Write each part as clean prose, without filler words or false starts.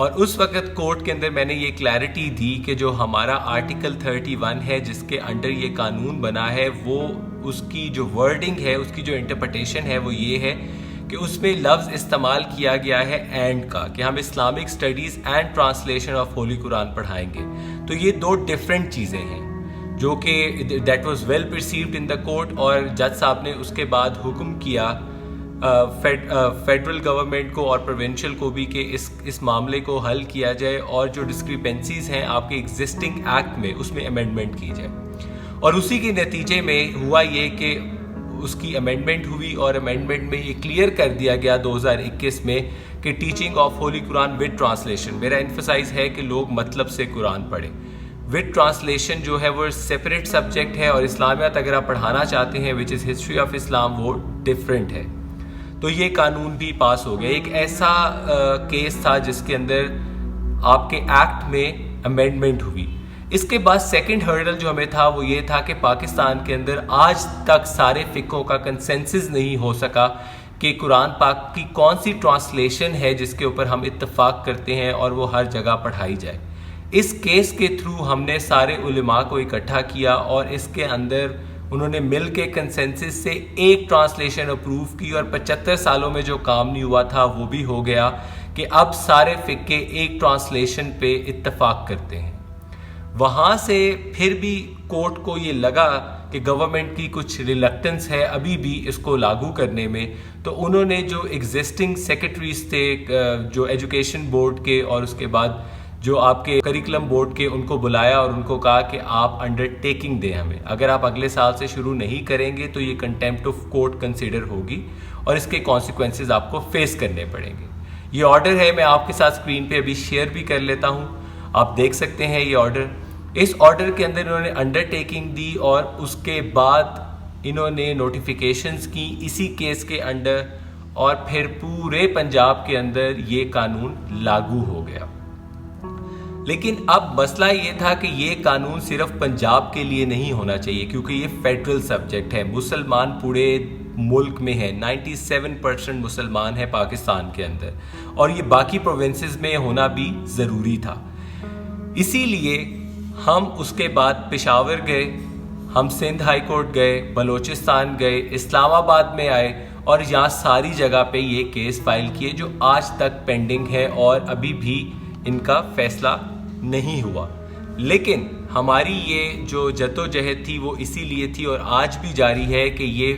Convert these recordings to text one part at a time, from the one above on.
اور اس وقت کورٹ کے اندر میں نے یہ کلیئرٹی دی کہ جو ہمارا آرٹیکل 31 ہے جس کے انڈر یہ قانون بنا ہے، وہ اس کی جو ورڈنگ ہے، اس کی جو انٹرپریٹیشن ہے وہ یہ ہے کہ اس میں لفظ استعمال کیا گیا ہے اینڈ کا، کہ ہم Islamic studies and translation of holy Quran پڑھائیں گے. تو یہ دو ڈفرینٹ چیزیں ہیں جو کہ that was well perceived in the court. اور جج صاحب نے اس کے بعد حکم کیا فیڈرل گورنمنٹ کو اور پروونشل کو بھی کہ اس معاملے کو حل کیا جائے اور جو ڈسکریپنسیز ہیں آپ کے ایگزسٹنگ ایکٹ میں اس میں امینڈمنٹ کی جائے. اور اسی کے نتیجے میں ہوا یہ کہ اس کی امینڈمنٹ ہوئی اور امینڈمنٹ میں یہ کلیئر کر دیا گیا 2021 میں کہ teaching of holy Quran with translation. میرا ایمفسائز ہے کہ لوگ مطلب سے قرآن پڑھیں. ود ٹرانسلیشن جو ہے وہ سپریٹ سبجیکٹ ہے، اور اسلامیات اگر آپ پڑھانا چاہتے ہیں وچ از ہسٹری آف اسلام، وہ ڈفرینٹ ہے. تو یہ قانون بھی پاس ہو گیا. ایک ایسا کیس تھا جس کے اندر آپ کے ایکٹ میں امینڈمنٹ ہوئی. اس کے بعد سیکنڈ ہرڈل جو ہمیں تھا وہ یہ تھا کہ پاکستان کے اندر آج تک سارے فقہوں کا کنسنسس نہیں ہو سکا کہ قرآن پاک کی کون سی ٹرانسلیشن ہے جس کے اوپر ہم اتفاق کرتے ہیں اور وہ ہر جگہ پڑھائی جائے. اس کیس کے تھرو ہم نے سارے علماء کو اکٹھا کیا اور اس کے اندر انہوں نے مل کے کنسنسس سے ایک ٹرانسلیشن اپروو کی، اور 75 سالوں میں جو کام نہیں ہوا تھا وہ بھی ہو گیا کہ اب سارے فقہ ایک ٹرانسلیشن پہ اتفاق کرتے ہیں. وہاں سے پھر بھی کورٹ کو یہ لگا کہ گورنمنٹ کی کچھ ریلکٹنس ہے ابھی بھی اس کو لاگو کرنے میں، تو انہوں نے جو ایگزسٹنگ سیکرٹریز تھے جو ایجوکیشن بورڈ کے اور اس کے بعد جو آپ کے کریکولم بورڈ کے، ان کو بلایا اور ان کو کہا کہ آپ انڈر ٹیکنگ دیں ہمیں. اگر آپ اگلے سال سے شروع نہیں کریں گے تو یہ کنٹیمپٹ آف کورٹ کنسیڈر ہوگی اور اس کے کانسیکوینسز آپ کو فیس کرنے پڑیں گے. یہ آرڈر ہے، میں آپ کے ساتھ اسکرین پہ ابھی شیئر بھی کر لیتا ہوں، آپ دیکھ سکتے ہیں یہ آرڈر. اس آرڈر کے اندر انہوں نے انڈر ٹیکنگ دی اور اس کے بعد انہوں نے نوٹیفیکیشنز کی اسی کیس کے انڈر، اور پھر پورے پنجاب کے اندر یہ قانون لاگو ہو گیا. لیکن اب مسئلہ یہ تھا کہ یہ قانون صرف پنجاب کے لیے نہیں ہونا چاہیے کیونکہ یہ فیڈرل سبجیکٹ ہے. مسلمان پورے ملک میں ہے، 97% مسلمان ہے پاکستان کے اندر، اور یہ باقی پروونسز میں ہونا بھی ضروری تھا. اسی لیے ہم اس کے بعد پشاور گئے، ہم سندھ ہائی کورٹ گئے، بلوچستان گئے، اسلام آباد میں آئے، اور یہاں ساری جگہ پہ یہ کیس فائل کیے جو آج تک پینڈنگ ہے اور ابھی بھی ان کا فیصلہ نہیں ہوا. لیکن ہماری یہ جو جدوجہد تھی وہ اسی لیے تھی اور آج بھی جاری ہے کہ یہ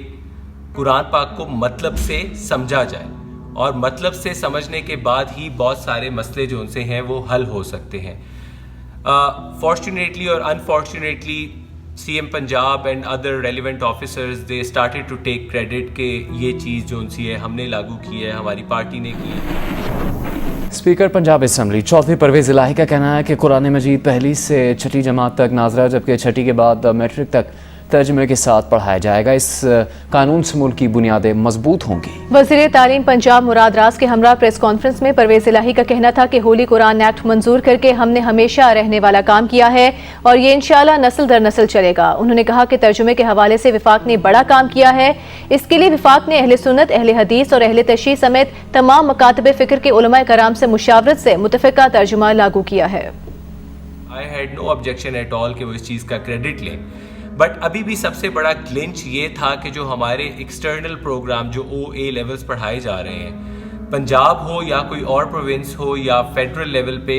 قرآن پاک کو مطلب سے سمجھا جائے، اور مطلب سے سمجھنے کے بعد ہی بہت سارے مسئلے جو ان سے ہیں وہ حل ہو سکتے ہیں. فارچونیٹلی اور unfortunately C M Punjab and other relevant officers they started to take credit کہ یہ چیز جو ان سی ہے ہم نے لاگو کی ہے، ہماری پارٹی نے کی ہے. اسپیکر پنجاب اسمبلی چودھری پرویز الہی کا کہنا ہے کہ قرآن مجید پہلی سے چھٹی جماعت تک ناظرہ جبکہ چھٹی کے بعد میٹرک تک ترجمے کے ساتھ پڑھایا جائے گا. اس قانون سے ملک کی بنیادیں مضبوط ہوں گی. وزیر تعلیم پنجاب مراد راز کے ہمراہ پریس کانفرنس میں پرویز الہی کا کہنا تھا کہ ہولی قرآن ایکٹ منظور کر کے ہم نے ہمیشہ رہنے والا کام کیا ہے اور یہ انشاءاللہ نسل در نسل چلے گا. انہوں نے کہا کہ ترجمے کے حوالے سے وفاق نے بڑا کام کیا ہے. اس کے لیے وفاق نے اہل سنت، اہل حدیث اور اہل تشیع سمیت تمام مکاتب فکر کے علماء کرام سے مشاورت سے متفقہ ترجمہ لاگو کیا ہے. I had no objection at all کہ وہ اس چیز کا کریڈٹ لیں، بٹ ابھی بھی سب سے بڑا گلنچ یہ تھا کہ جو ہمارے ایکسٹرنل پروگرام جو OA لیولز پڑھائے جا رہے ہیں، پنجاب ہو یا کوئی اور پروونس ہو یا فیڈرل لیول پہ،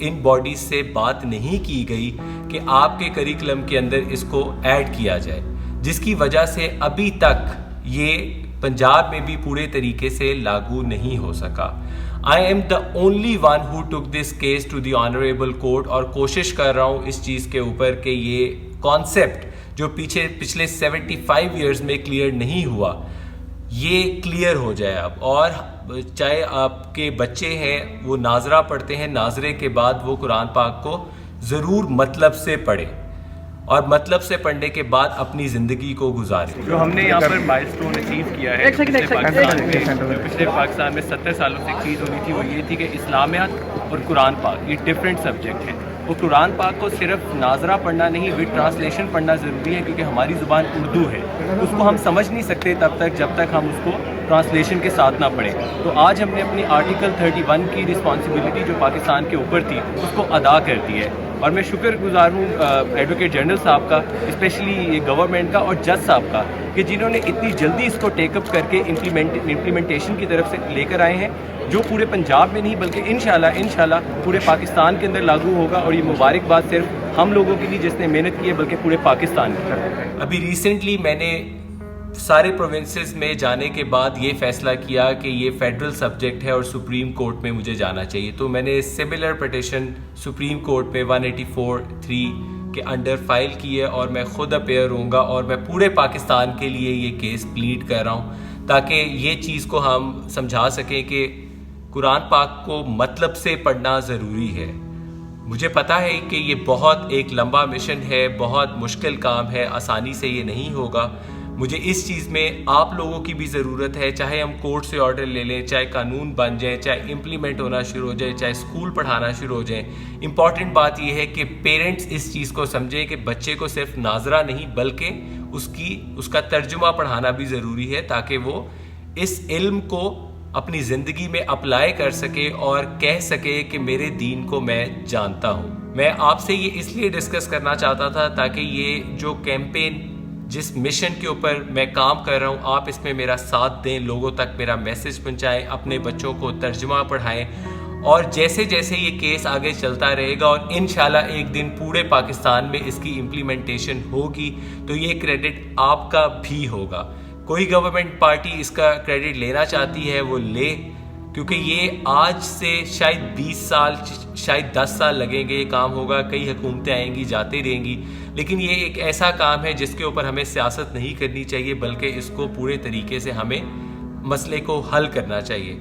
ان باڈیز سے بات نہیں کی گئی کہ آپ کے کریکولم کے اندر اس کو ایڈ کیا جائے، جس کی وجہ سے ابھی تک یہ پنجاب میں بھی پورے طریقے سے لاگو نہیں ہو سکا. I am the only one who took this case to the honorable court اور کوشش کر رہا ہوں اس چیز کے اوپر کہ یہ کانسیپٹ جو پچھلے 75 ایئرز میں کلیئر نہیں ہوا یہ کلیئر ہو جائے اب. اور چاہے آپ کے بچے ہیں وہ ناظرہ پڑھتے ہیں، ناظرے کے بعد وہ قرآن پاک کو ضرور مطلب سے پڑھیں اور مطلب سے پڑھنے کے بعد اپنی زندگی کو گزاریں. جو ہم نے یہاں پر مائل سٹون اچیو کیا ہے پچھلے پاکستان میں 70 سالوں سے ایک چیز ہونی تھی، وہ یہ تھی کہ اسلامیات اور قرآن پاک یہ ڈفرینٹ سبجیکٹ ہیں. وہ قرآن پاک کو صرف ناظرہ پڑھنا نہیں، ود ٹرانسلیشن پڑھنا ضروری ہے کیونکہ ہماری زبان اردو ہے. اس کو ہم سمجھ نہیں سکتے تب تک جب تک ہم اس کو ٹرانسلیشن کے ساتھ نہ پڑھیں. تو آج ہم نے اپنی آرٹیکل 31 کی رسپانسبلٹی جو پاکستان کے اوپر تھی اس کو ادا کر دی ہے, اور میں شکر گزار ہوں ایڈوکیٹ جنرل صاحب کا, اسپیشلی گورنمنٹ کا اور جج صاحب کا, کہ جنہوں نے اتنی جلدی اس کو ٹیک اپ کر کے امپلیمنٹیشن کی طرف سے لے کر آئے ہیں, جو پورے پنجاب میں نہیں بلکہ انشاءاللہ پورے پاکستان کے اندر لاگو ہوگا. اور یہ مبارکباد صرف ہم لوگوں کے لیے جس نے محنت کی ہے بلکہ پورے پاکستان کی. ابھی ریسنٹلی میں نے سارے پروونسز میں جانے کے بعد یہ فیصلہ کیا کہ یہ فیڈرل سبجیکٹ ہے اور سپریم کورٹ میں مجھے جانا چاہیے, تو میں نے سملر پٹیشن سپریم کورٹ میں 184(3) کے انڈر فائل کی ہے, اور میں خود اپیئر ہوں گا, اور میں پورے پاکستان کے لیے یہ کیس پلیڈ کر رہا ہوں تاکہ یہ چیز کو ہم سمجھا سکیں کہ قرآن پاک کو مطلب سے پڑھنا ضروری ہے. مجھے پتہ ہے کہ یہ بہت ایک لمبا مشن ہے, بہت مشکل کام ہے, آسانی سے یہ نہیں ہوگا. مجھے اس چیز میں آپ لوگوں کی بھی ضرورت ہے, چاہے ہم کورٹ سے آرڈر لے لیں, چاہے قانون بن جائیں, چاہے امپلیمنٹ ہونا شروع ہو جائے, چاہے اسکول پڑھانا شروع ہو جائیں. امپورٹنٹ بات یہ ہے کہ پیرنٹس اس چیز کو سمجھیں کہ بچے کو صرف ناظرہ نہیں بلکہ اس کا ترجمہ پڑھانا بھی ضروری ہے, تاکہ وہ اس علم کو اپنی زندگی میں اپلائی کر سکے اور کہہ سکے کہ میرے دین کو میں جانتا ہوں. میں آپ سے یہ اس لیے ڈسکس کرنا چاہتا تھا تاکہ یہ جو کیمپین جس مشن کے اوپر میں کام کر رہا ہوں آپ اس میں میرا ساتھ دیں, لوگوں تک میرا میسج پہنچائیں, اپنے بچوں کو ترجمہ پڑھائیں, اور جیسے جیسے یہ کیس آگے چلتا رہے گا اور انشاءاللہ ایک دن پورے پاکستان میں اس کی امپلیمنٹیشن ہوگی تو یہ کریڈٹ آپ کا بھی ہوگا. کوئی گورنمنٹ پارٹی اس کا کریڈٹ لینا چاہتی ہے وہ لے, کیونکہ یہ آج سے شاید 20 سال شاید 10 سال لگیں گے یہ کام ہوگا, کئی حکومتیں آئیں گی جاتے رہیں گی, لیکن یہ ایک ایسا کام ہے جس کے اوپر ہمیں سیاست نہیں کرنی چاہیے بلکہ اس کو پورے طریقے سے ہمیں مسئلے کو حل کرنا چاہیے.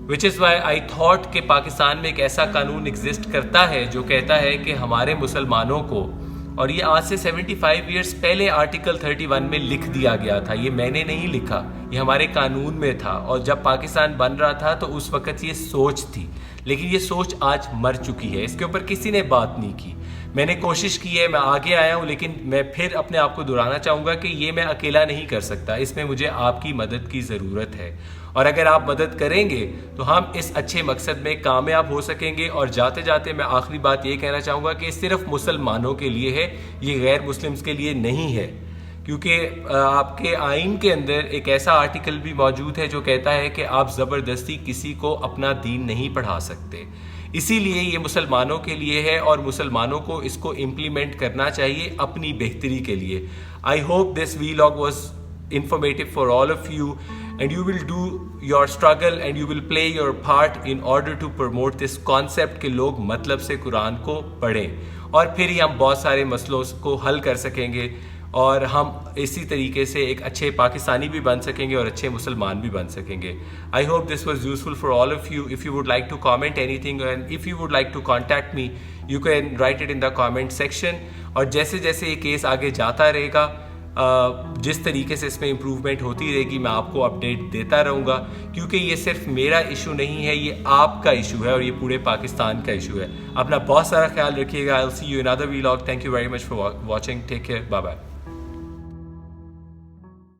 وچ از وائی آئی تھاٹ کہ پاکستان میں ایک ایسا قانون ایگزسٹ کرتا ہے جو کہتا ہے کہ ہمارے مسلمانوں کو, اور یہ آج سے 75 ایئرس پہلے آرٹیکل 31 میں لکھ دیا گیا تھا, یہ میں نے نہیں لکھا, یہ ہمارے قانون میں تھا, اور جب پاکستان بن رہا تھا تو اس وقت یہ سوچ تھی, لیکن یہ سوچ آج مر چکی ہے, اس کے اوپر کسی نے بات نہیں کی. میں نے کوشش کی ہے, میں آگے آیا ہوں, لیکن میں پھر اپنے آپ کو دہرانا چاہوں گا کہ یہ میں اکیلا نہیں کر سکتا, اس میں مجھے آپ کی مدد کی ضرورت ہے, اور اگر آپ مدد کریں گے تو ہم اس اچھے مقصد میں کامیاب ہو سکیں گے. اور جاتے جاتے میں آخری بات یہ کہنا چاہوں گا کہ صرف مسلمانوں کے لیے ہے, یہ غیر مسلمز کے لیے نہیں ہے, کیونکہ آپ کے آئین کے اندر ایک ایسا آرٹیکل بھی موجود ہے جو کہتا ہے کہ آپ زبردستی کسی کو اپنا دین نہیں پڑھا سکتے. اسی لیے یہ مسلمانوں کے لیے ہے اور مسلمانوں کو اس کو امپلیمنٹ کرنا چاہیے اپنی بہتری کے لیے. I hope this vlog was informative for all of you, and you will do your struggle and you will play your part in order to promote this concept کہ لوگ مطلب سے قرآن کو پڑھیں, اور پھر ہی ہم بہت سارے مسئلوں کو حل کر سکیں گے اور ہم اسی طریقے سے ایک اچھے پاکستانی بھی بن سکیں گے اور اچھے مسلمان بھی بن سکیں گے. I hope this was useful for all of you. If you would like to comment anything and if you would like to contact me, you can write it in the comment section. اور جیسے جیسے یہ case آگے جاتا رہے گا, جس طریقے سے اس میں امپروومنٹ ہوتی رہے گی میں آپ کو اپڈیٹ دیتا رہوں گا, کیونکہ یہ صرف میرا ایشو نہیں ہے, یہ آپ کا ایشو ہے اور یہ پورے پاکستان کا ایشو ہے. اپنا بہت سارا خیال رکھیے گا. I'll see you in another vlog. Thank you very much for watching. Take care. Bye bye.